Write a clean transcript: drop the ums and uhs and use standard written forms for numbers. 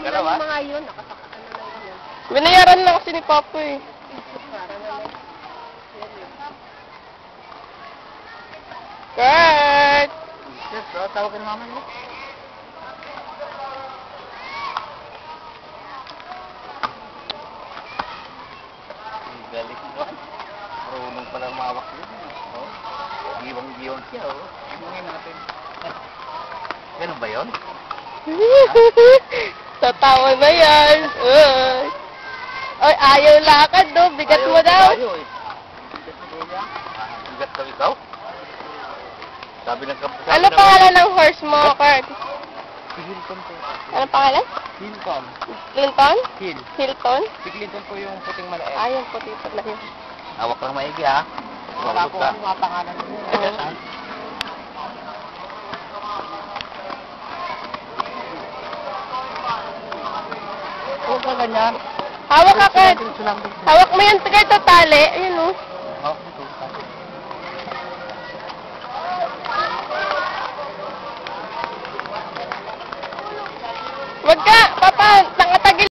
Galaw, yung mga yun, nakasaktan na lang yun. Binayaran lang kasi ni Papa eh. Para naman. Kurt! Yes, tawag ka ni mama niyo. Galing mo. Marunong pala mawak yun. Oh. Giwang-giwang siya, oh. Tingnan natin. Ganun ba yun? Tatawa na yan. Ay, ayaw lakad, no? Bigat mo daw. Ayaw, eh. Bigat daw ikaw? Sabi ng kapatid. Ano pangalan ng horse mo, Kurt? Si Hilton po. Ano pangalan? Hilton. Clinton? Hill. Hilton? Si Clinton po yung puting maliit. Ay, yung puti pala yun. Hawak lang maigi, ha? Wala po kami mga pangalan. Huwag ka ganyan. Hawak ka, Kurt. Hawak mo yung Kurt sa tali. Ayun, oh. Hawak mo ito. Wag ka, Papa.